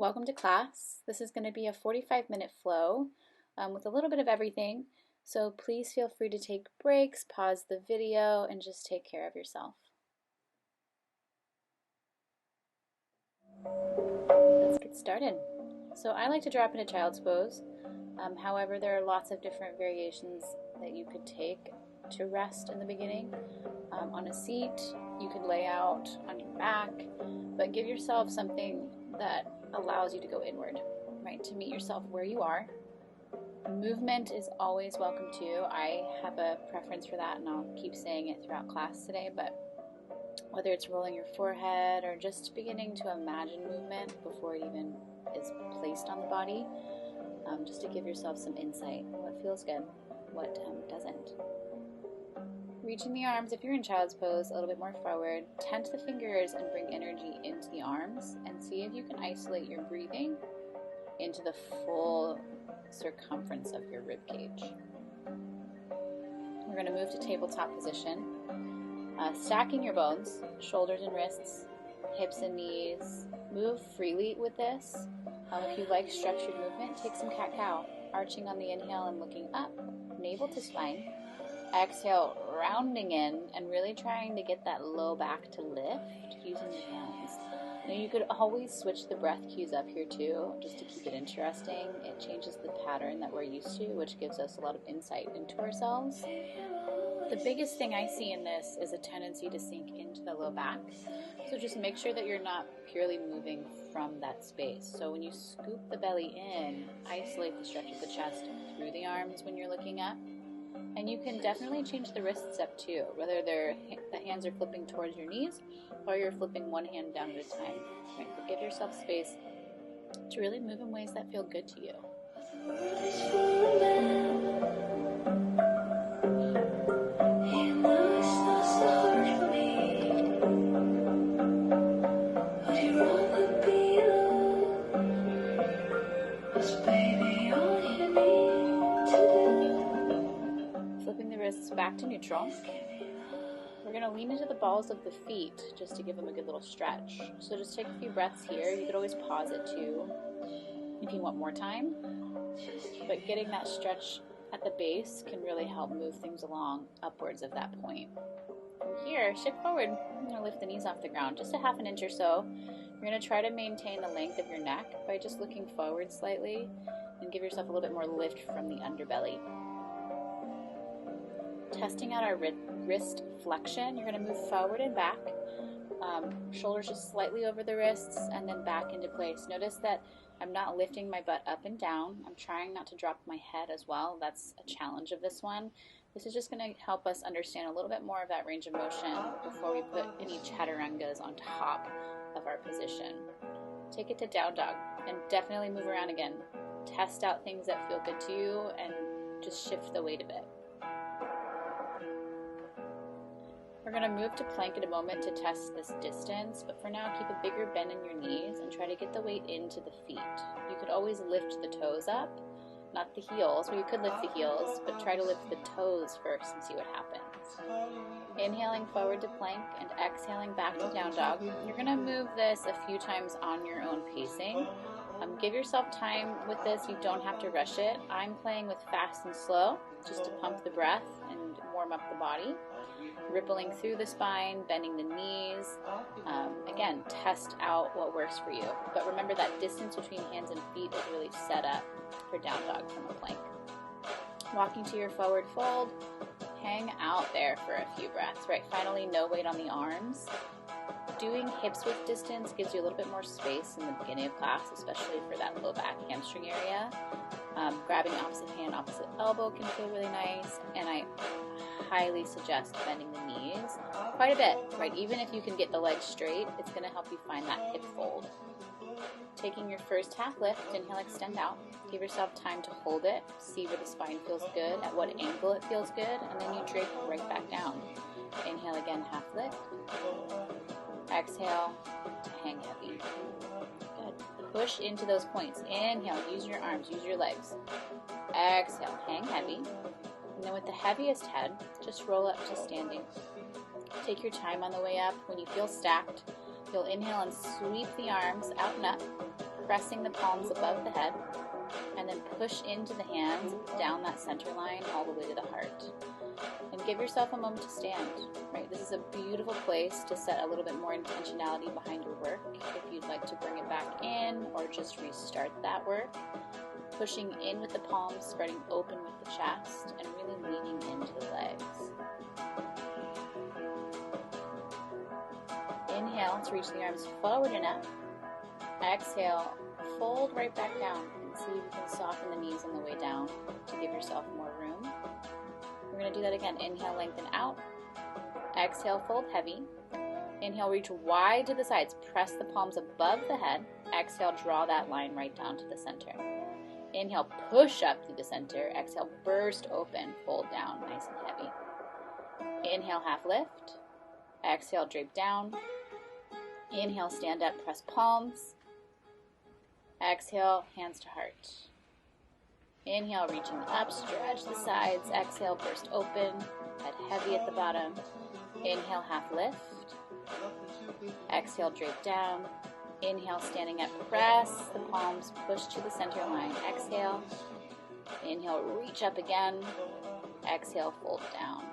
Welcome to class. This is going to be a 45-minute flow with a little bit of everything. So please feel free to take breaks, pause the video, and just take care of yourself. Let's get started. So I like to drop into child's pose. However, there are lots of different variations that you could take to rest in the beginning. On a seat, you could lay out on your back, but give yourself something that allows you to go inward, right? To meet yourself where you are. Movement is always welcome too. I have a preference for that, and I'll keep saying it throughout class today, but whether it's rolling your forehead or just beginning to imagine movement before it even is placed on the body, just to give yourself some insight. What feels good, what doesn't. Reaching the arms, if you're in child's pose, a little bit more forward. Tense the fingers and bring energy into the arms, and see if you can isolate your breathing into the full circumference of your rib cage. We're going to move to tabletop position. Stacking your bones, shoulders and wrists, hips and knees. Move freely with this. If you like structured movement, take some cat-cow. Arching on the inhale and looking up, navel to spine. Exhale, rounding in and really trying to get that low back to lift using your hands. Now you could always switch the breath cues up here too, just to keep it interesting. It changes the pattern that we're used to, which gives us a lot of insight into ourselves. The biggest thing I see in this is a tendency to sink into the low back. So just make sure that you're not purely moving from that space. So when you scoop the belly in, isolate the stretch of the chest through the arms when you're looking up. And you can definitely change the wrists up too, whether the hands are flipping towards your knees or you're flipping one hand down at a time. Right? But give yourself space to really move in ways that feel good to you. Back to neutral. We're going to lean into the balls of the feet just to give them a good little stretch. So just take a few breaths here. You could always pause it too if you want more time. But getting that stretch at the base can really help move things along upwards of that point. From here, shift forward. I'm going to lift the knees off the ground just a half an inch or so. You're going to try to maintain the length of your neck by just looking forward slightly and give yourself a little bit more lift from the underbelly. Testing out our wrist flexion, you're going to move forward and back, shoulders just slightly over the wrists and then back into place. Notice that I'm not lifting my butt up and down. I'm trying not to drop my head as well. That's a challenge of this one. This is just going to help us understand a little bit more of that range of motion before we put any chaturangas on top of our position. Take it to down dog and definitely move around again. Test out things that feel good to you and just shift the weight a bit. We're going to move to plank in a moment to test this distance, but for now keep a bigger bend in your knees and try to get the weight into the feet. You could always lift the toes up, not the heels, or you could lift the heels, but try to lift the toes first and see what happens. Inhaling forward to plank and exhaling back to down dog. You're going to move this a few times on your own pacing. Give yourself time with this. You don't have to rush it. I'm playing with fast and slow just to pump the breath and warm up the body. Rippling through the spine, bending the knees. Again, test out what works for you. But remember that distance between hands and feet is really set up for down dog from a plank. Walking to your forward fold. Hang out there for a few breaths. Right, finally no weight on the arms. Doing hips width distance gives you a little bit more space in the beginning of class, especially for that low back hamstring area. Grabbing opposite hand, opposite elbow can feel really nice, and I highly suggest bending the knees quite a bit, right? Even if you can get the legs straight, it's going to help you find that hip fold. Taking your first half lift, inhale, extend out. Give yourself time to hold it, see where the spine feels good, at what angle it feels good, and then you drape right back down. Inhale again, half lift. Exhale to hang heavy. Good. Push into those points. Inhale, use your arms, use your legs. Exhale, hang heavy. And then with the heaviest head, just roll up to standing. Take your time on the way up. When you feel stacked, you'll inhale and sweep the arms out and up. pressing the palms above the head, and then push into the hands down that center line all the way to the heart. And give yourself a moment to stand, right? This is a beautiful place to set a little bit more intentionality behind your work. If you'd like to bring it back in or just restart that work, pushing in with the palms, spreading open with the chest, and really leaning into the legs. Inhale to reach the arms forward and up. Exhale, fold right back down and see if you can soften the knees on the way down to give yourself more room. We're going to do that again. Inhale, lengthen out. Exhale, fold heavy. Inhale, reach wide to the sides. Press the palms above the head. Exhale, draw that line right down to the center. Inhale, push up through the center. Exhale, burst open, fold down, nice and heavy. Inhale, half lift. Exhale, drape down. Inhale, stand up, press palms. Exhale, hands to heart. Inhale, reaching up, stretch the sides. Exhale, burst open, head heavy at the bottom. Inhale, half lift. Exhale, drape down. Inhale, standing up, press the palms, push to the center line. Exhale. Inhale, reach up again. Exhale, fold down.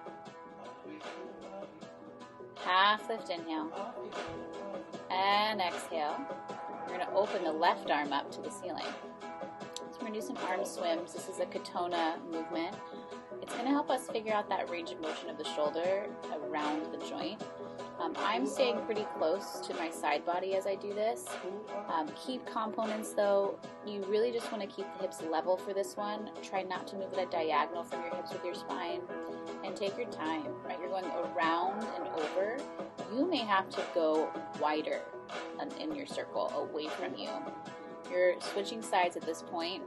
Half lift, inhale. And exhale. We're going to open the left arm up to the ceiling. So we're going to do some arm swims. This is a Katonah movement. It's going to help us figure out that range of motion of the shoulder around the joint. I'm staying pretty close to my side body as I do this. Keep components though. You really just want to keep the hips level for this one. Try not to move it at diagonal from your hips with your spine. And take your time, right? You're going around and over. You may have to go wider in your circle away from you. You're switching sides at this point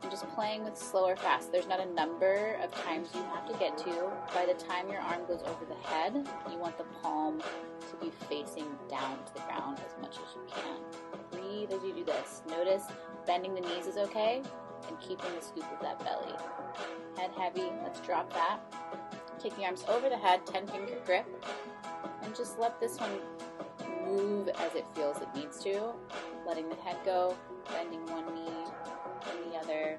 and just playing with slow or fast. There's not a number of times you have to get to. By the time your arm goes over the head, you want the palm to be facing down to the ground as much as you can. Breathe as you do this. Notice bending the knees is okay and keeping the scoop of that belly. Head heavy. Let's drop that. Take the arms over the head, 10-finger grip, and just let this one move as it feels it needs to, letting the head go, bending one knee and the other.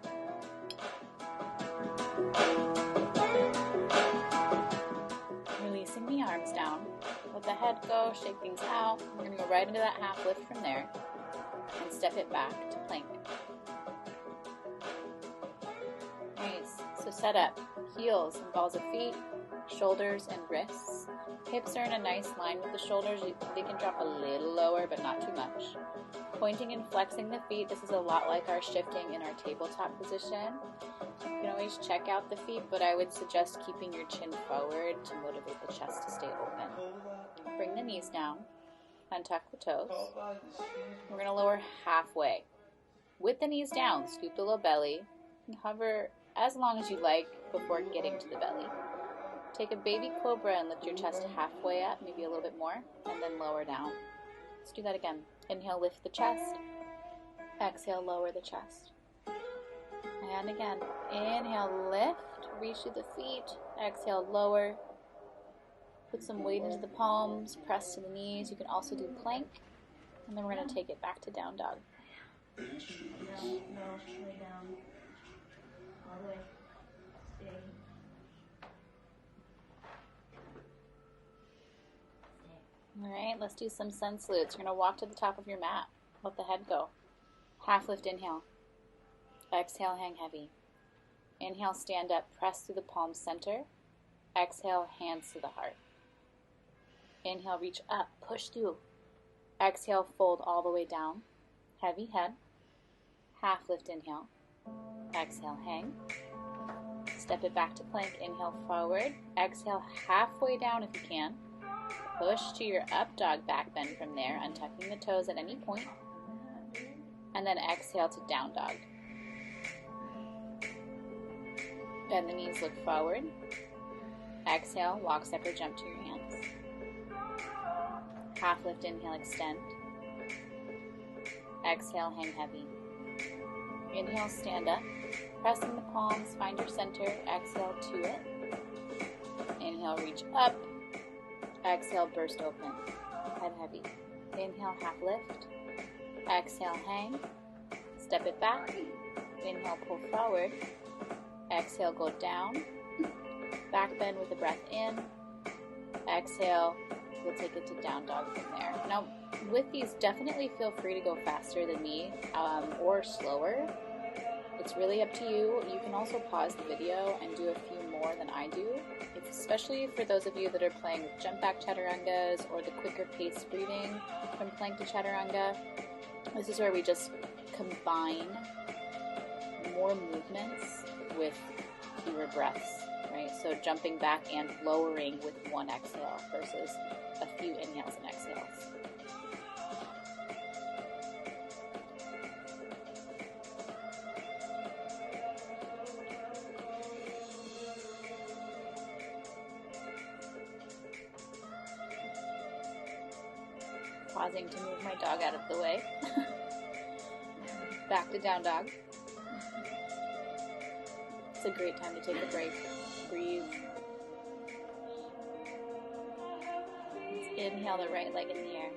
Releasing the arms down. Let the head go, shake things out. We're going to go right into that half lift from there and step it back to plank. Nice. So set up. Heels and balls of feet, shoulders and wrists. Hips are in a nice line with the shoulders. They can drop a little lower, but not too much. Pointing and flexing the feet. This is a lot like our shifting in our tabletop position. You can always check out the feet, but I would suggest keeping your chin forward to motivate the chest to stay open. Bring the knees down. Untuck the toes. We're going to lower halfway. With the knees down, scoop the low belly and hover as long as you like before getting to the belly. Take a baby cobra and lift your chest halfway up, maybe a little bit more, and then lower down. Let's do that again. Inhale, lift the chest. Exhale, lower the chest. And again. Inhale, lift, reach through the feet. Exhale, lower. Put some weight into the palms, press to the knees. You can also do plank. And then we're going to take it back to down dog. No, way down. All the way. Stay. All right, let's do some sun salutes. You're going to walk to the top of your mat. Let the head go. Half lift, inhale. Exhale, hang heavy. Inhale, stand up, press through the palm center. Exhale, hands to the heart. Inhale, reach up, push through. Exhale, fold all the way down. Heavy head. Half lift, inhale. Exhale, hang. Step it back to plank. Inhale, forward. Exhale, halfway down if you can. Push to your up dog back bend from there, untucking the toes at any point. And then exhale to down dog. Bend the knees, look forward. Exhale, walk, step, or jump to your hands. Half lift, inhale, extend. Exhale, hang heavy. Inhale, stand up. Pressing the palms, find your center. Exhale to it. Inhale, reach up. Exhale, burst open. Head heavy. Inhale, half lift. Exhale, hang. Step it back. Inhale, pull forward. Exhale, go down. Back bend with the breath in. Exhale, we'll take it to down dog from there. Now, with these, definitely feel free to go faster than me or slower. It's really up to you. You can also pause the video and do a few more than I do. It's especially for those of you that are playing with jump back chaturangas or the quicker pace breathing from plank to chaturanga. This is where we just combine more movements with fewer breaths, right? So jumping back and lowering with one exhale versus a few inhales and exhales. Pausing to move my dog out of the way. Back to down dog. It's a great time to take a break. Breathe. Let's inhale the right leg in the air.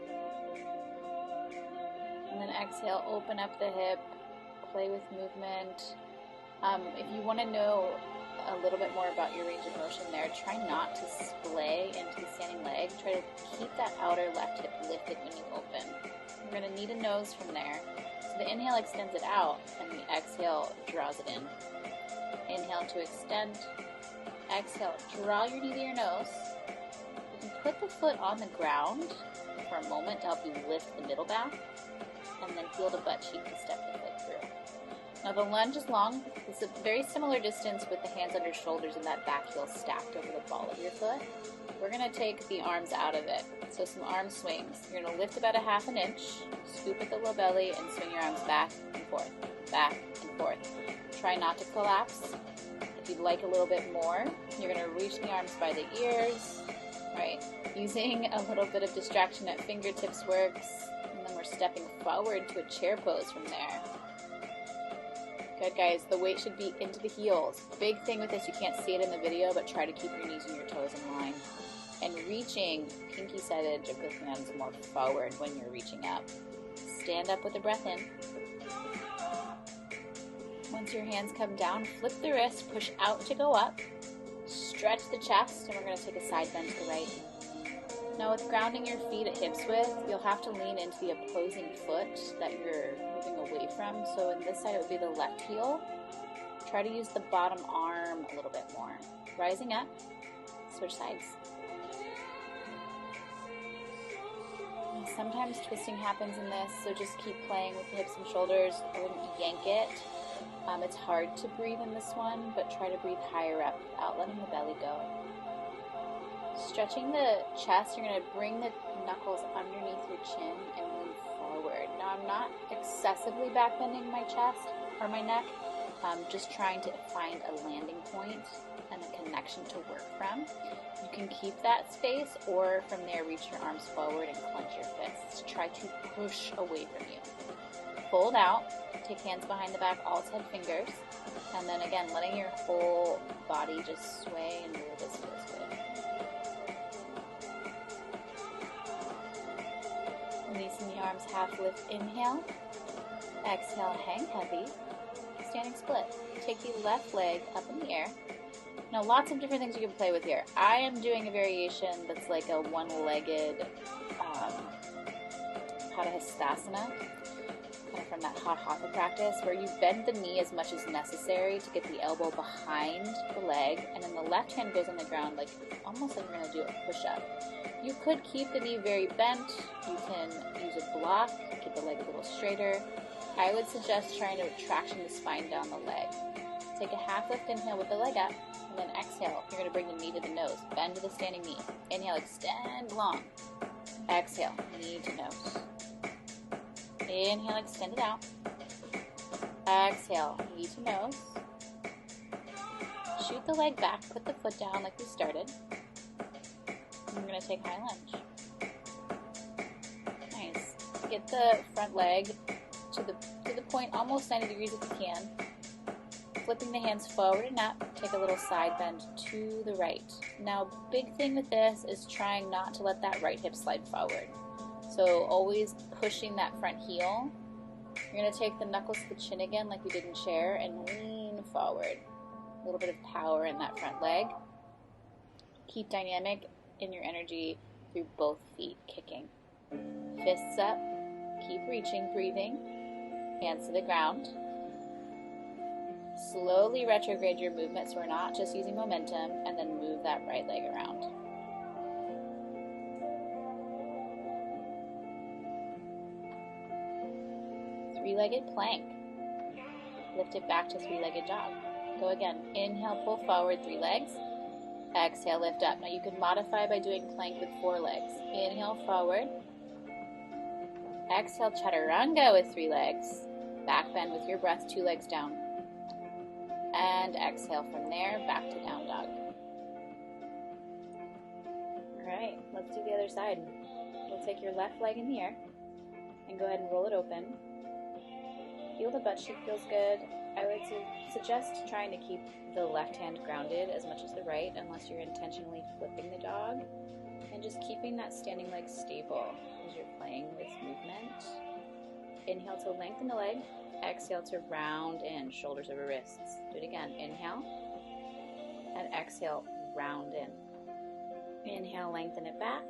And then exhale, open up the hip, play with movement. If you want to know a little bit more about your range of motion there, try not to splay into the standing leg. Try to keep that outer left hip lifted when you open. You're going to need a nose from there. So the inhale extends it out, and the exhale draws it in. Inhale to extend. Exhale, draw your knee to your nose. You can put the foot on the ground for a moment to help you lift the middle back, and then heel to butt cheek to step the foot through. Now the lunge is long. It's a very similar distance with the hands under shoulders and that back heel stacked over the ball of your foot. We're going to take the arms out of it. So some arm swings. You're going to lift about a half an inch, scoop at the low belly, and swing your arms back and forth, back and forth. Try not to collapse. If you'd like a little bit more, you're going to reach the arms by the ears, right? Using a little bit of distraction at fingertips works, and then we're stepping forward to a chair pose from there. Good, guys. The weight should be into the heels. Big thing with this, you can't see it in the video, but try to keep your knees and your toes in line. And reaching pinky side edge of the hands more forward when you're reaching up. Stand up with the breath in. Once your hands come down, flip the wrist, push out to go up. Stretch the chest, and we're going to take a side bend to the right. Now with grounding your feet at hips width, you'll have to lean into the opposing foot that you're moving away from. So in this side, it would be the left heel. Try to use the bottom arm a little bit more. Rising up, switch sides. Sometimes twisting happens in this, so just keep playing with the hips and shoulders. I wouldn't yank it. It's hard to breathe in this one, but try to breathe higher up without letting the belly go. Stretching the chest, you're going to bring the knuckles underneath your chin and lean forward. Now, I'm not excessively back bending my chest or my neck. I'm just trying to find a landing point and a connection to work from. You can keep that space, or from there, reach your arms forward and clench your fists. Try to push away from you. Fold out. Take hands behind the back, all 10 fingers. And then again, letting your whole body just sway and move as feels good. Releasing the arms, half lift, inhale. Exhale, hang heavy. Standing split. Take the left leg up in the air. Now, lots of different things you can play with here. I am doing a variation that's like a one-legged Padahastasana, kind of from that hot hatha practice, where you bend the knee as much as necessary to get the elbow behind the leg, and then the left hand goes on the ground like almost like you're going to do a push-up. You could keep the knee very bent. You can use a block, get the leg a little straighter. I would suggest trying to traction the spine down the leg. Take a half lift inhale with the leg up, and then exhale. You're going to bring the knee to the nose. Bend to the standing knee. Inhale, extend long. Exhale, knee to nose. Inhale, extend it out. Exhale, knee to nose. Shoot the leg back, put the foot down like we started. And we're going to take high lunge. Nice. Get the front leg to the point, almost 90 degrees if you can. Flipping the hands forward and up, take a little side bend to the right. Now, big thing with this is trying not to let that right hip slide forward. So always pushing that front heel You're going to take the knuckles to the chin again like we did in chair and lean forward. A little bit of power in that front leg. Keep dynamic in your energy through both feet, kicking. Fists up. Keep reaching, breathing. Hands to the ground. Slowly retrograde your movement so we're not just using momentum, and then move that right leg around. Three-legged plank. Lift it back to three-legged dog. Go again. Inhale, pull forward, 3 legs. Exhale, lift up. Now you can modify by doing plank with 4 legs. Inhale, forward. Exhale, chaturanga with 3 legs. Back bend with your breath, 2 legs down. And exhale from there, back to down dog. Alright, let's do the other side. You'll take your left leg in the air and go ahead and roll it open. Feel the butt cheek feels good. I would suggest trying to keep the left hand grounded as much as the right, unless you're intentionally flipping the dog. And just keeping that standing leg stable as you're playing this movement. Inhale to lengthen the leg. Exhale to round in, shoulders over wrists. Do it again. Inhale. And exhale, round in. Inhale, lengthen it back.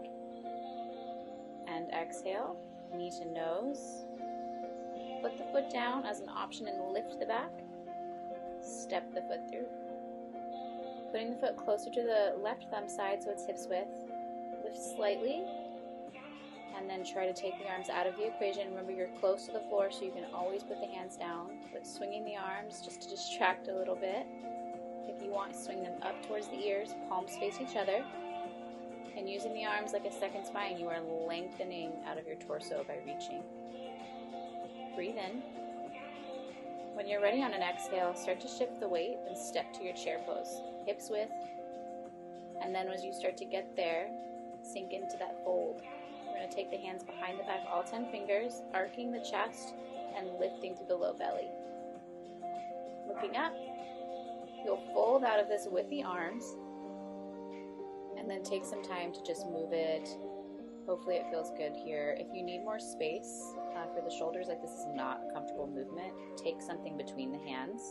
And exhale, knee to nose. Put the foot down as an option and lift the back. Step the foot through. Putting the foot closer to the left thumb side so it's hips width. Lift slightly. And then try to take the arms out of the equation. Remember, you're close to the floor, so you can always put the hands down. But swinging the arms just to distract a little bit. If you want, swing them up towards the ears. Palms face each other. And using the arms like a second spine, you are lengthening out of your torso by reaching. Breathe in. When you're ready on an exhale, start to shift the weight and step to your chair pose. Hips width. And then as you start to get there, sink into that fold. We're going to take the hands behind the back, all 10 fingers, arcing the chest and lifting through the low belly. Looking up, you'll fold out of this with the arms and then take some time to just move it. Hopefully it feels good here. If you need more space for the shoulders, like this is not a comfortable movement, take something between the hands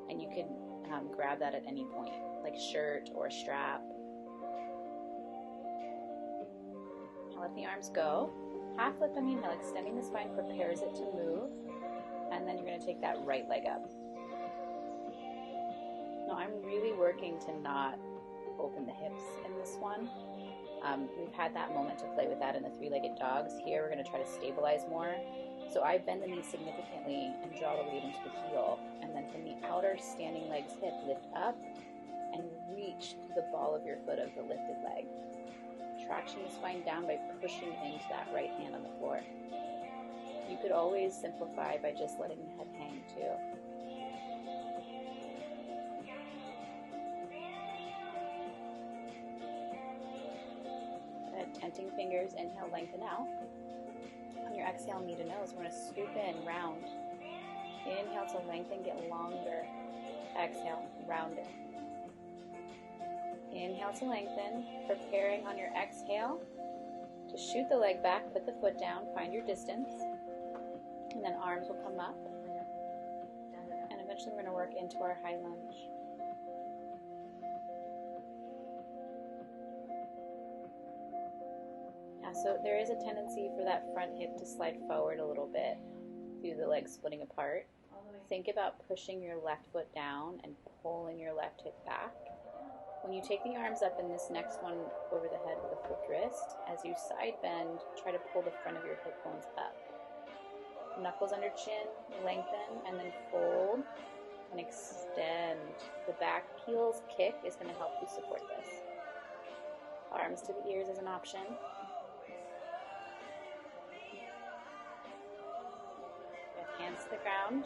and you can grab that at any point, like shirt or a strap. Let the arms go. Half lift on the inhale, extending the spine prepares it to move. And then you're going to take that right leg up. Now I'm really working to not open the hips in this one. We've had that moment to play with that in the 3-legged dogs. Here we're going to try to stabilize more. So I bend the knee significantly and draw the weight into the heel. And then from the outer standing leg's hip, lift up and reach to the ball of your foot of the lifted leg. Traction the spine down by pushing into that right hand on the floor. You could always simplify by just letting the head hang too. Tenting fingers, inhale, lengthen out. On your exhale, knee to nose, we're going to scoop in, round. Inhale to lengthen, get longer. Exhale, round it. Inhale to lengthen, preparing on your exhale to shoot the leg back, put the foot down, find your distance, and then arms will come up, and eventually we're going to work into our high lunge. Yeah, so there is a tendency for that front hip to slide forward a little bit through the legs splitting apart. Think about pushing your left foot down and pulling your left hip back. When you take the arms up in this next one over the head with a flipped wrist, as you side bend, try to pull the front of your hip bones up. Knuckles under chin, lengthen, and then fold and extend. The back heels kick is going to help you support this. Arms to the ears is an option. Hands to the ground.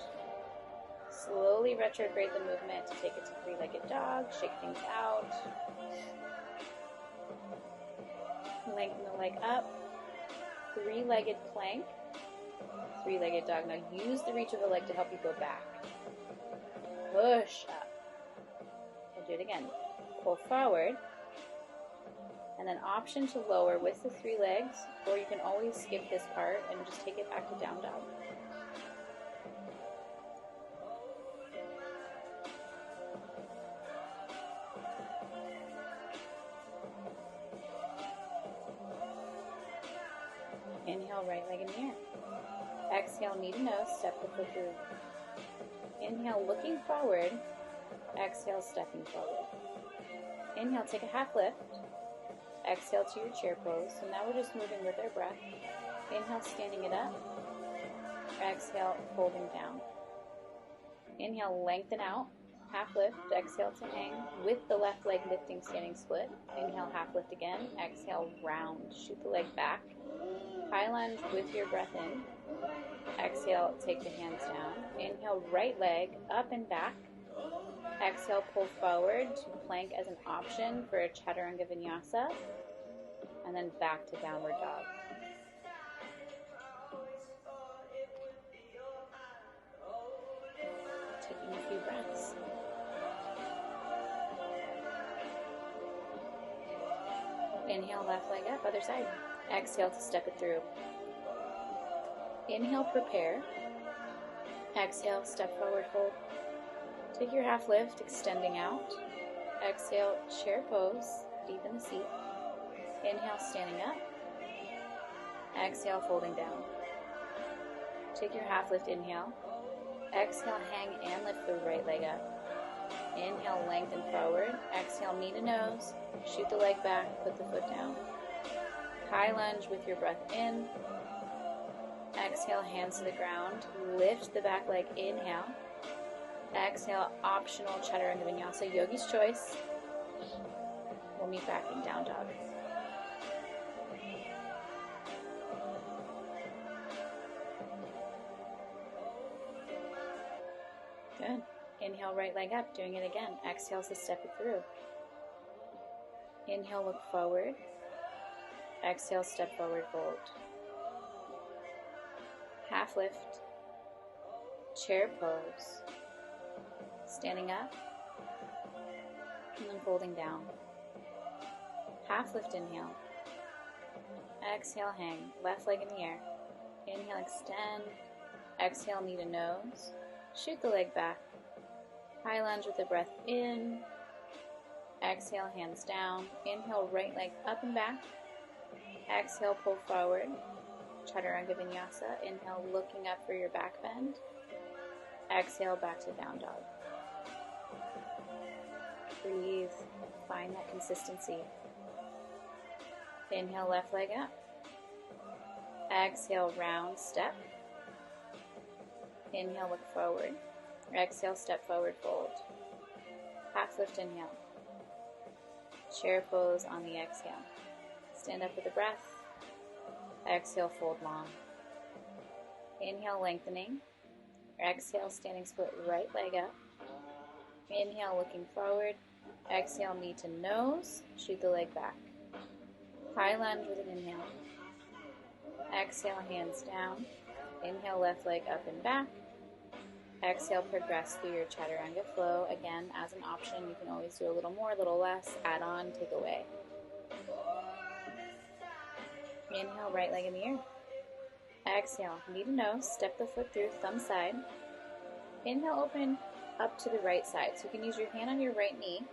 Slowly retrograde the movement to take it to 3-legged dog. Shake things out. Lengthen the leg up. 3-legged plank. 3-legged dog. Now use the reach of the leg to help you go back. Push up. We'll do it again. Pull forward. And then option to lower with the 3 legs, or you can always skip this part and just take it back to down dog. Inhale, right leg in the air. Exhale, knee to nose, step the foot through. Inhale, looking forward. Exhale, stepping forward. Inhale, take a half lift. Exhale to your chair pose. So now we're just moving with our breath. Inhale, standing it up. Exhale, folding down. Inhale, lengthen out. Half lift. Exhale to hang with the left leg lifting, standing split. Inhale, half lift again. Exhale, round. Shoot the leg back. High lunge with your breath in. Exhale, take the hands down. Inhale, right leg up and back. Exhale, pull forward to plank as an option for a Chaturanga Vinyasa. And then back to downward dog. Taking a few breaths. Inhale, left leg up, other side. Exhale to step it through. Inhale, prepare. Exhale, step forward, fold. Take your half lift, extending out. Exhale, chair pose, deep in the seat. Inhale, standing up. Exhale, folding down. Take your half lift, inhale. Exhale, hang and lift the right leg up. Inhale, lengthen forward. Exhale, knee to nose. Shoot the leg back, put the foot down. High lunge with your breath in. Exhale, hands to the ground. Lift the back leg, inhale. Exhale, optional Chaturanga Vinyasa, yogi's choice. We'll meet back in down dog. Good. Inhale, right leg up, doing it again. Exhale to step it through. Inhale, look forward. Exhale, step forward, fold. Half lift. Chair pose. Standing up. And then folding down. Half lift, inhale. Exhale, hang. Left leg in the air. Inhale, extend. Exhale, knee to nose. Shoot the leg back. High lunge with the breath in. Exhale, hands down. Inhale, right leg up and back. Exhale, pull forward. Chaturanga Vinyasa. Inhale, looking up for your back bend. Exhale, back to down dog. Breathe. Find that consistency. Inhale, left leg up. Exhale, round step. Inhale, look forward. Exhale, step forward, fold. Half lift, inhale. Chair pose on the exhale. Stand up with a breath. Exhale, fold long. Inhale, lengthening. Exhale, standing split, right leg up. Inhale, looking forward. Exhale, knee to nose. Shoot the leg back. High lunge with an inhale. Exhale, hands down. Inhale, left leg up and back. Exhale, progress through your Chaturanga flow. Again, as an option, you can always do a little more, a little less, add on, take away. Inhale, right leg in the air. Exhale, knee to nose, step the foot through, thumb side. Inhale, open up to the right side. So you can use your hand on your right knee,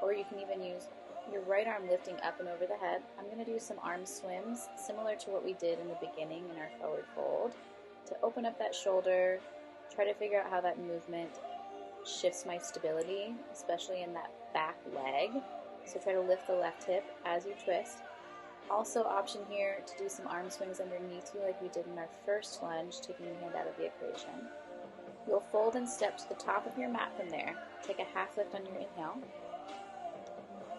or you can even use your right arm lifting up and over the head. I'm going to do some arm swims, similar to what we did in the beginning in our forward fold, to open up that shoulder, try to figure out how that movement shifts my stability, especially in that back leg. So try to lift the left hip as you twist. Also, option here to do some arm swings underneath you like we did in our first lunge, taking your hand out of the equation. You'll fold and step to the top of your mat from there. Take a half lift on your inhale.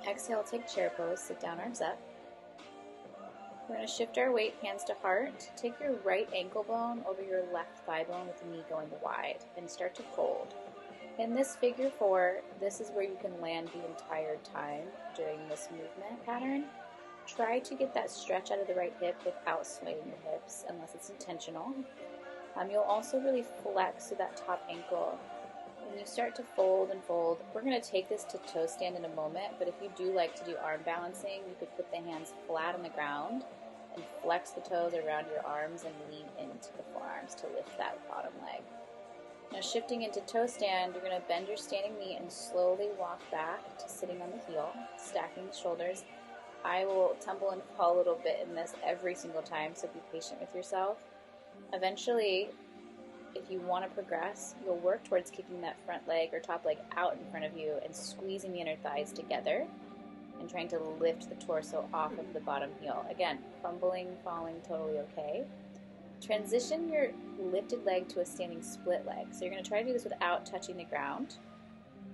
Exhale, take chair pose, sit down, arms up. We're going to shift our weight, hands to heart. Take your right ankle bone over your left thigh bone with the knee going wide, and start to fold. In this figure four, this is where you can land the entire time during this movement pattern. Try to get that stretch out of the right hip without swaying your hips, unless it's intentional. You'll also really flex through that top ankle. When you start to fold and fold, we're going to take this to toe stand in a moment, but if you do like to do arm balancing, you could put the hands flat on the ground and flex the toes around your arms and lean into the forearms to lift that bottom leg. Now shifting into toe stand, you're going to bend your standing knee and slowly walk back to sitting on the heel, stacking the shoulders. I will tumble and fall a little bit in this every single time, so be patient with yourself. Eventually, if you want to progress, you'll work towards kicking that front leg or top leg out in front of you and squeezing the inner thighs together and trying to lift the torso off of the bottom heel. Again, fumbling, falling, totally okay. Transition your lifted leg to a standing split leg. So you're going to try to do this without touching the ground.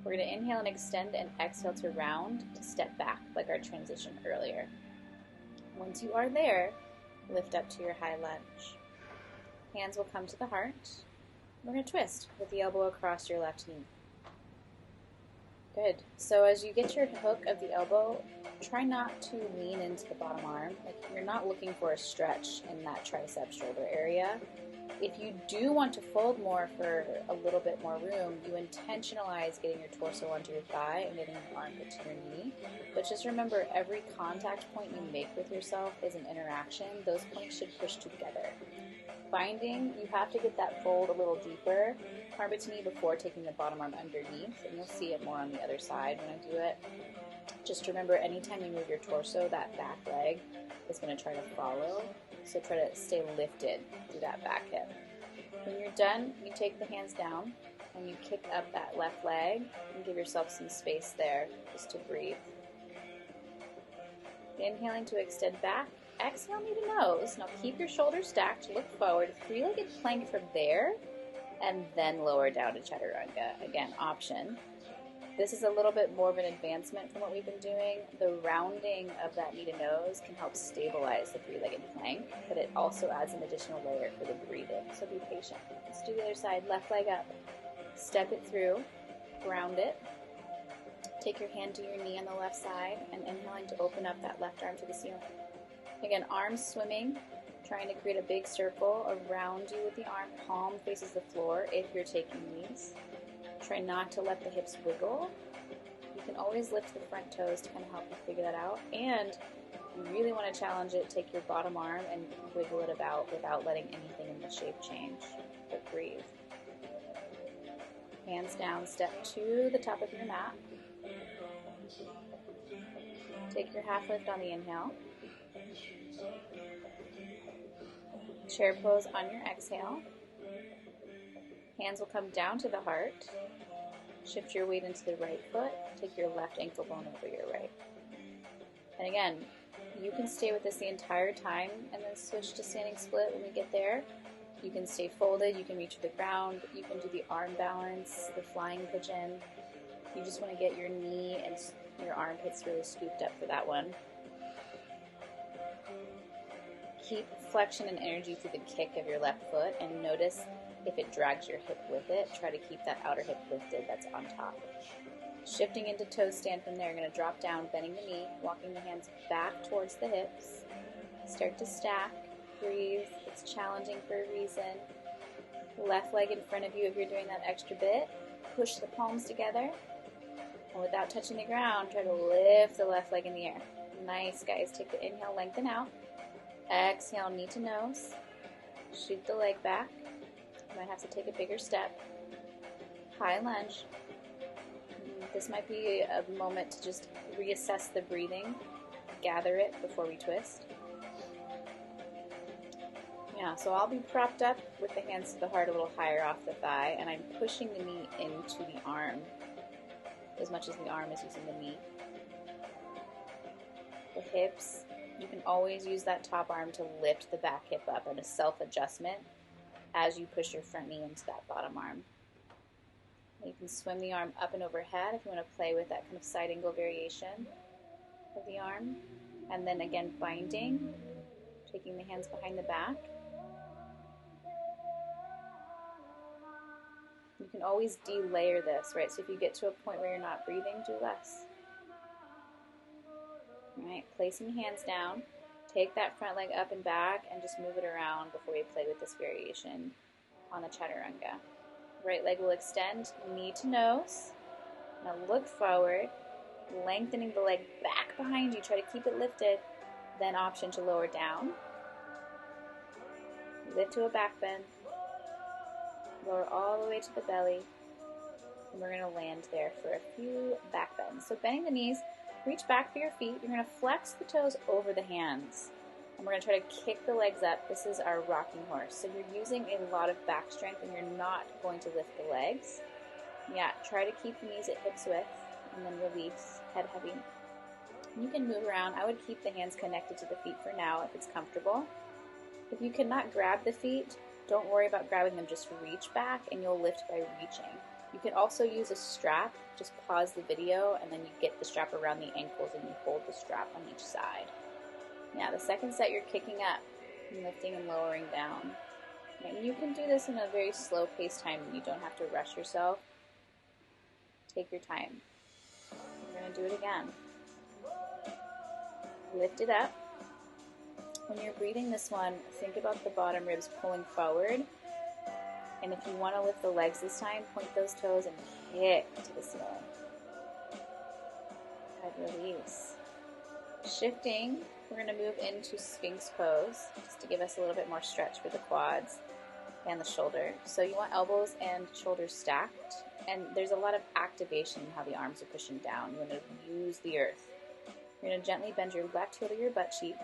We're going to inhale and extend and exhale to round to step back like our transition earlier. Once you are there, lift up to your high lunge. Hands will come to the heart. We're going to twist with the elbow across your left knee. Good. So as you get your hook of the elbow, try not to lean into the bottom arm. Like you're not looking for a stretch in that tricep shoulder area. If you do want to fold more for a little bit more room, you intentionalize getting your torso onto your thigh and getting your armpit to your knee. But just remember, every contact point you make with yourself is an interaction. Those points should push together. Binding, you have to get that fold a little deeper, armpit to knee before taking the bottom arm underneath, and you'll see it more on the other side when I do it. Just remember, anytime you move your torso, that back leg is going to try to follow, so try to stay lifted through that back hip. When you're done, you take the hands down and you kick up that left leg and give yourself some space there just to breathe. Inhaling to extend back. Exhale knee to nose. Now keep your shoulders stacked, look forward, three-legged plank from there, and then lower down to chaturanga. Again, option. This is a little bit more of an advancement from what we've been doing. The rounding of that knee to nose can help stabilize the three-legged plank, but it also adds an additional layer for the breathing, so be patient. Let's do the other side. Left leg up. Step it through. Ground it. Take your hand to your knee on the left side and inhaling to open up that left arm to the ceiling. Again, arms swimming, trying to create a big circle around you with the arm. Palm faces the floor if you're taking these. Try not to let the hips wiggle. You can always lift the front toes to kind of help you figure that out. And if you really want to challenge it, take your bottom arm and wiggle it about without letting anything in the shape change. But breathe. Hands down, step to the top of your mat. Take your half lift on the inhale. Chair pose on your exhale. Hands will come down to the heart. Shift your weight into the right foot. Take your left ankle bone over your right. And again, you can stay with this the entire time and then switch to standing split when we get there. You can stay folded. You can reach the ground. You can do the arm balance, the flying pigeon. You just want to get your knee and your armpits really scooped up for that one. Keep flexion and energy through the kick of your left foot and notice if it drags your hip with it. Try to keep that outer hip lifted that's on top. Shifting into toe stand from there, you're going to drop down, bending the knee, walking the hands back towards the hips. Start to stack, breathe. It's challenging for a reason. Left leg in front of you if you're doing that extra bit. Push the palms together. And without touching the ground, try to lift the left leg in the air. Nice, guys. Take the inhale, lengthen out. Exhale, knee to nose. Shoot the leg back. You might have to take a bigger step. High lunge. This might be a moment to just reassess the breathing. Gather it before we twist. Yeah, so I'll be propped up with the hands to the heart a little higher off the thigh, and I'm pushing the knee into the arm as much as the arm is using the knee. The hips, you can always use that top arm to lift the back hip up in a self-adjustment as you push your front knee into that bottom arm. You can swim the arm up and overhead if you want to play with that kind of side angle variation of the arm. And then again, binding, taking the hands behind the back. You can always de-layer this, right? So if you get to a point where you're not breathing, do less. All right, placing hands down. Take that front leg up and back and just move it around before we play with this variation on the chaturanga. Right leg will extend, knee to nose. Now look forward, lengthening the leg back behind you. Try to keep it lifted. Then option to lower down. Lift to a back bend. Lower all the way to the belly. And we're going to land there for a few back bends. So bending the knees, Reach back for your feet. You're going to flex the toes over the hands. And we're going to try to kick the legs up. This is our rocking horse. So you're using a lot of back strength and you're not going to lift the legs. Yeah, try to keep the knees at hips width and then release, head heavy. You can move around. I would keep the hands connected to the feet for now if it's comfortable. If you cannot grab the feet, don't worry about grabbing them. Just reach back and you'll lift by reaching. You can also use a strap. Just pause the video and then you get the strap around the ankles and you hold the strap on each side. Now the second set you're kicking up and lifting and lowering down. And you can do this in a very slow paced time. You don't have to rush yourself. Take your time. We're going to do it again. Lift it up. When you're breathing this one, think about the bottom ribs pulling forward. And if you want to lift the legs this time, point those toes and kick to the ceiling. Head release. Shifting, we're going to move into Sphinx pose, just to give us a little bit more stretch for the quads and the shoulder. So you want elbows and shoulders stacked, and there's a lot of activation in how the arms are pushing down. You want to use the earth. You're going to gently bend your left heel to your butt cheek.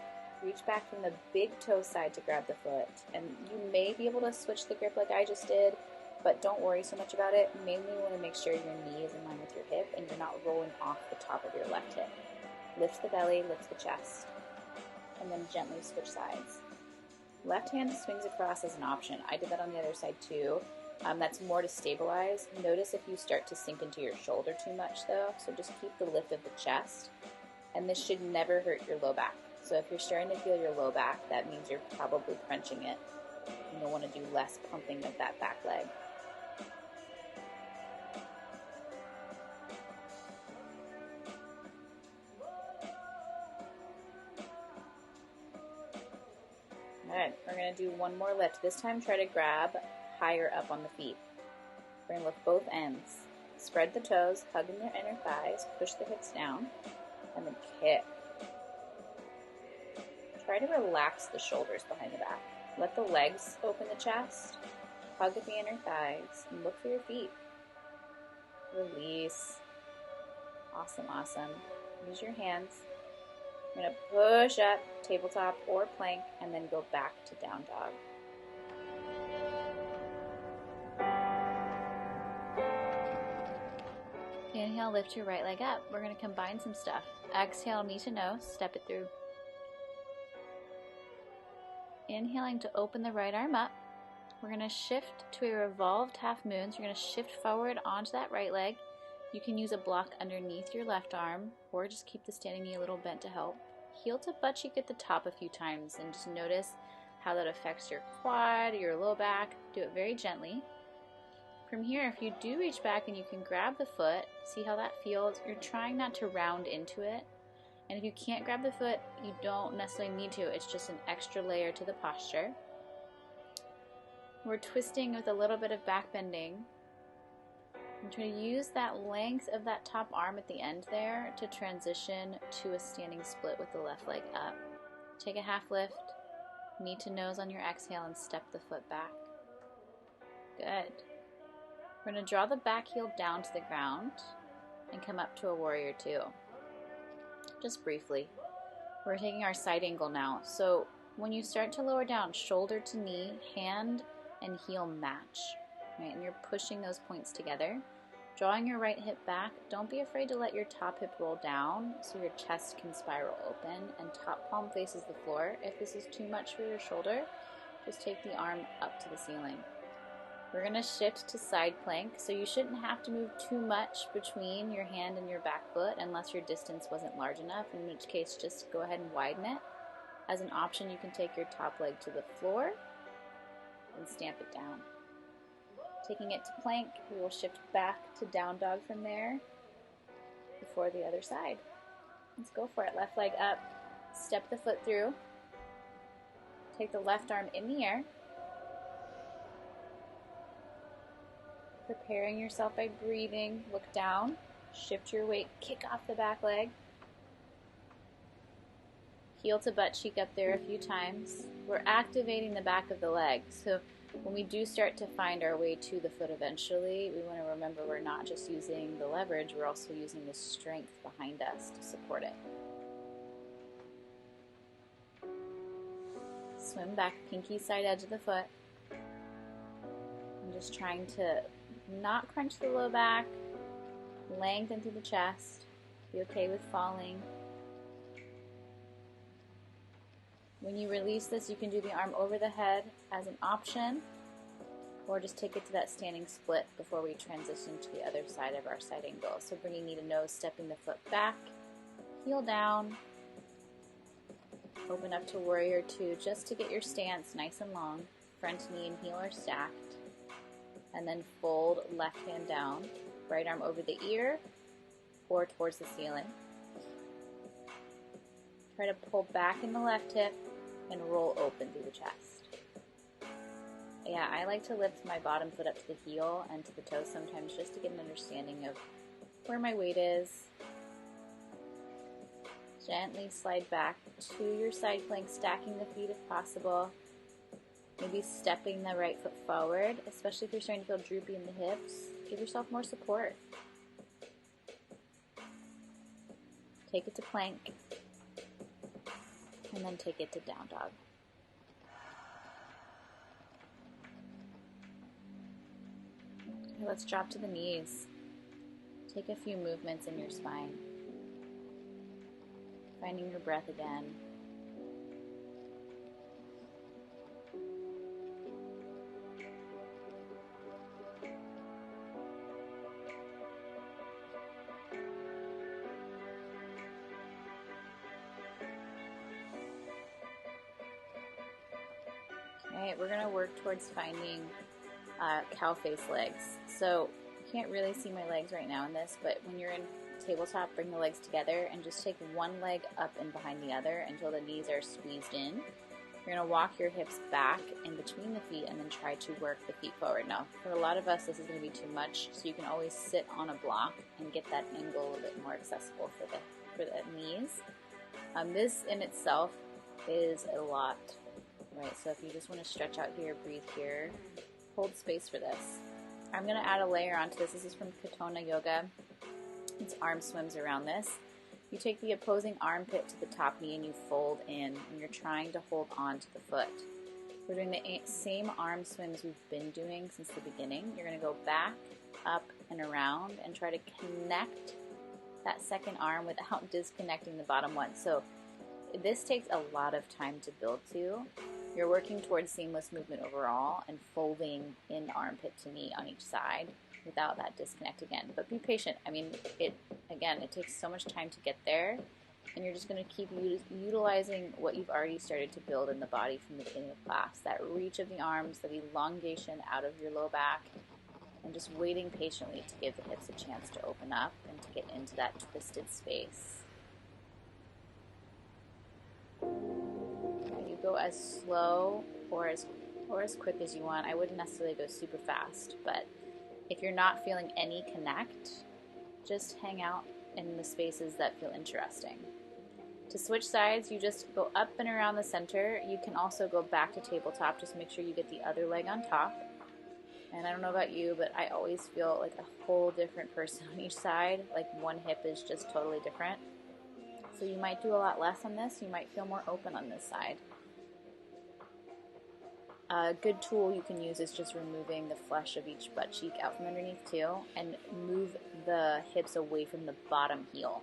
Reach back from the big toe side to grab the foot. And you may be able to switch the grip like I just did, but don't worry so much about it. Mainly you want to make sure your knee is in line with your hip and you're not rolling off the top of your left hip. Lift the belly, lift the chest, and then gently switch sides. Left hand swings across as an option. I did that on the other side too. That's more to stabilize. Notice if you start to sink into your shoulder too much though, so just keep the lift of the chest. And this should never hurt your low back. So if you're starting to feel your low back, that means you're probably crunching it. And you'll want to do less pumping of that back leg. Good. We're going to do one more lift. This time try to grab higher up on the feet. We're going to lift both ends. Spread the toes, hugging your inner thighs, push the hips down, and then kick. Try to relax the shoulders behind the back. Let the legs open the chest, hug at the inner thighs, and look for your feet. Release. Awesome, awesome. Use your hands. You're going to push up, tabletop or plank, and then go back to down dog. Inhale, lift your right leg up. We're going to combine some stuff. Exhale, knee to nose, step it through. Inhaling to open the right arm up. We're going to shift to a revolved half moon. So you're going to shift forward onto that right leg. You can use a block underneath your left arm or just keep the standing knee a little bent to help. Heel to butt cheek at the top a few times and just notice how that affects your quad, your low back. Do it very gently. From here, if you do reach back and you can grab the foot, see how that feels. You're trying not to round into it. And if you can't grab the foot, you don't necessarily need to. It's just an extra layer to the posture. We're twisting with a little bit of back bending. I'm trying to use that length of that top arm at the end there to transition to a standing split with the left leg up. Take a half lift, knee to nose on your exhale, and step the foot back. Good. We're going to draw the back heel down to the ground and come up to a warrior two. Just briefly. We're taking our side angle now. So when you start to lower down, shoulder to knee, hand and heel match. Right? And you're pushing those points together. Drawing your right hip back. Don't be afraid to let your top hip roll down so your chest can spiral open and top palm faces the floor. If this is too much for your shoulder, just take the arm up to the ceiling. We're going to shift to side plank, so you shouldn't have to move too much between your hand and your back foot unless your distance wasn't large enough, in which case just go ahead and widen it. As an option, you can take your top leg to the floor and stamp it down. Taking it to plank, we will shift back to down dog from there before the other side. Let's go for it. Left leg up, step the foot through, take the left arm in the air, preparing yourself by breathing, look down, shift your weight, kick off the back leg, heel to butt cheek up there a few times. We're activating the back of the leg, so When we do start to find our way to the foot eventually, we want to remember we're not just using the leverage, we're also using the strength behind us to support it. Swim back, pinky side edge of the foot. I'm just trying to not crunch the low back, lengthen through the chest. Be okay with falling. When you release this, you can do the arm over the head as an option, or just take it to that standing split before we transition to the other side of our side angle. So bringing knee to nose, stepping the foot back, heel down, open up to warrior two just to get your stance nice and long. Front knee and heel are stacked. And then fold left hand down, right arm over the ear or towards the ceiling. Try to pull back in the left hip and roll open through the chest. Yeah, I like to lift my bottom foot up to the heel and to the toes sometimes just to get an understanding of where my weight is. Gently slide back to your side plank, stacking the feet if possible. Maybe stepping the right foot forward, especially if you're starting to feel droopy in the hips. Give yourself more support. Take it to plank, and then take it to down dog. Okay, let's drop to the knees. Take a few movements in your spine. Finding your breath again. Alright, we're going to work towards finding cow face legs. So you can't really see my legs right now in this, but when you're in tabletop, bring the legs together and just take one leg up and behind the other until the knees are squeezed in. You're going to walk your hips back in between the feet and then try to work the feet forward. Now, for a lot of us, this is going to be too much, so you can always sit on a block and get that angle a little bit more accessible for the knees. This in itself is a lot. Right, so if you just want to stretch out here, breathe here, hold space for this. I'm going to add a layer onto this. This is from Katona Yoga. It's arm swims around this. You take the opposing armpit to the top knee and you fold in, and you're trying to hold on to the foot. We're doing the same arm swims we've been doing since the beginning. You're going to go back, up, and around and try to connect that second arm without disconnecting the bottom one. So this takes a lot of time to build to. You're working towards seamless movement overall and folding in armpit to knee on each side without that disconnect again. But be patient. I mean, it takes so much time to get there, and you're just going to keep utilizing what you've already started to build in the body from the beginning of class. That reach of the arms, that elongation out of your low back, and just waiting patiently to give the hips a chance to open up and to get into that twisted space. You go as slow or as quick as you want. I wouldn't necessarily go super fast, but if you're not feeling any connect, just hang out in the spaces that feel interesting. To switch sides, you just go up and around the center. You can also go back to tabletop. Just make sure you get the other leg on top. And I don't know about you, but I always feel like a whole different person on each side. Like one hip is just totally different. So you might do a lot less on this. You might feel more open on this side. A good tool you can use is just removing the flesh of each butt cheek out from underneath too, and move the hips away from the bottom heel.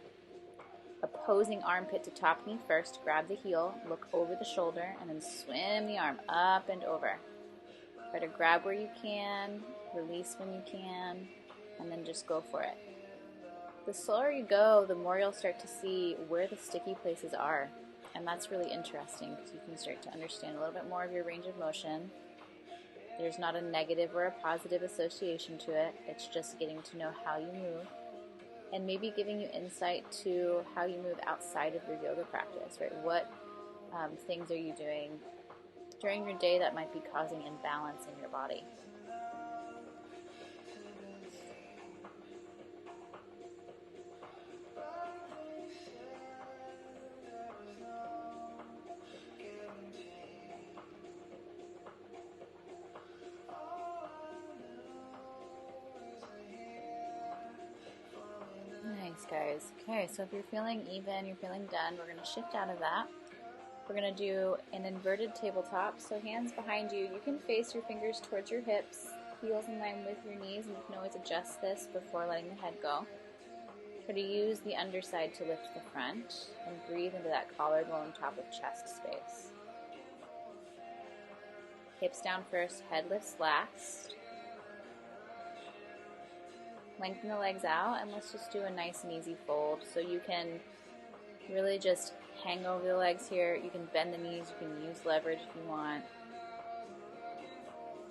Opposing armpit to top knee first, grab the heel, look over the shoulder, and then swim the arm up and over. Try to grab where you can, release when you can, and then just go for it. The slower you go, the more you'll start to see where the sticky places are. And that's really interesting because you can start to understand a little bit more of your range of motion. There's not a negative or a positive association to it. It's just getting to know how you move and maybe giving you insight to how you move outside of your yoga practice, right? What things are you doing during your day that might be causing imbalance in your body? guys. Okay, so if you're feeling even, you're feeling done, we're going to shift out of that. We're going to do an inverted tabletop. So hands behind you. You can face your fingers towards your hips, heels in line with your knees, and you can always adjust this before letting the head go. Try to use the underside to lift the front and breathe into that collarbone top of chest space. Hips down first, head lifts last. Lengthen the legs out, and let's just do a nice and easy fold. So you can really just hang over the legs here. You can bend the knees, you can use leverage if you want.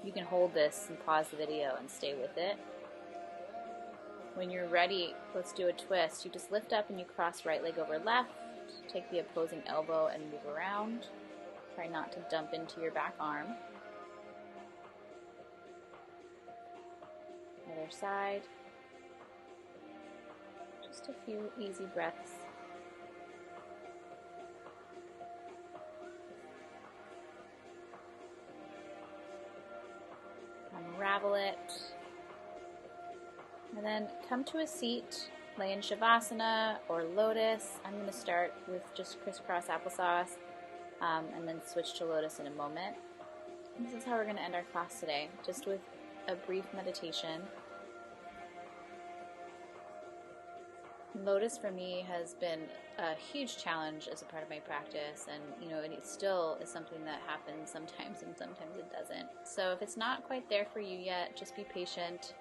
You can hold this and pause the video and stay with it. When you're ready, let's do a twist. You just lift up and you cross right leg over left. Take the opposing elbow and move around. Try not to dump into your back arm. Other side. Just a few easy breaths. Unravel it. And then come to a seat. Lay in Shavasana or Lotus. I'm going to start with just crisscross applesauce and then switch to Lotus in a moment. This is how we're going to end our class today, just with a brief meditation. Lotus for me has been a huge challenge as a part of my practice, and it still is something that happens sometimes and sometimes it doesn't. So if it's not quite there for you yet, just be patient.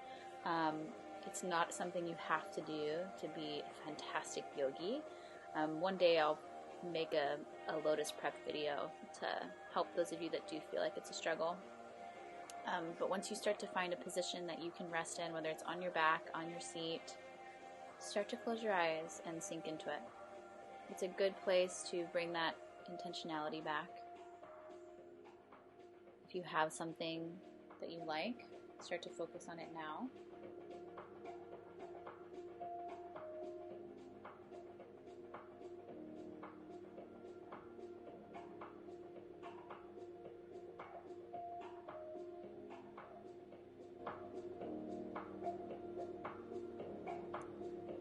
It's not something you have to do to be a fantastic yogi. One day I'll make a Lotus prep video to help those of you that do feel like it's a struggle. But once you start to find a position that you can rest in, whether it's on your back, on your seat, start to close your eyes and sink into it. It's a good place to bring that intentionality back. If you have something that you like, start to focus on it now.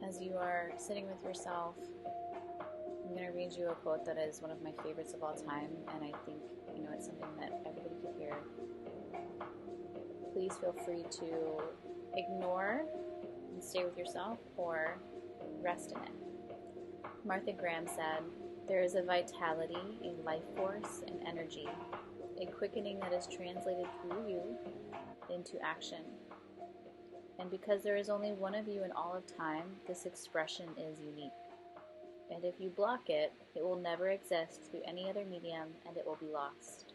As you are sitting with yourself, I'm going to read you a quote that is one of my favorites of all time, and I think, it's something that everybody could hear. Please feel free to ignore and stay with yourself or rest in it. Martha Graham said, "There is a vitality, a life force, an energy, a quickening that is translated through you into action. And because there is only one of you in all of time, this expression is unique. And if you block it, it will never exist through any other medium, and it will be lost.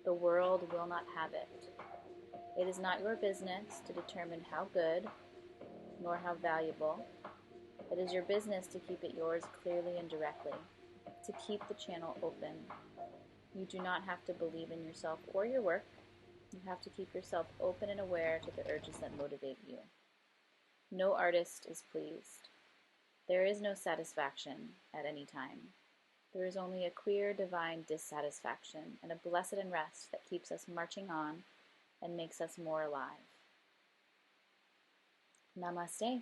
The world will not have it. It is not your business to determine how good, nor how valuable. It is your business to keep it yours clearly and directly, to keep the channel open. You do not have to believe in yourself or your work. You have to keep yourself open and aware to the urges that motivate you. No artist is pleased. There is no satisfaction at any time. There is only a queer, divine dissatisfaction and a blessed unrest that keeps us marching on and makes us more alive." Namaste.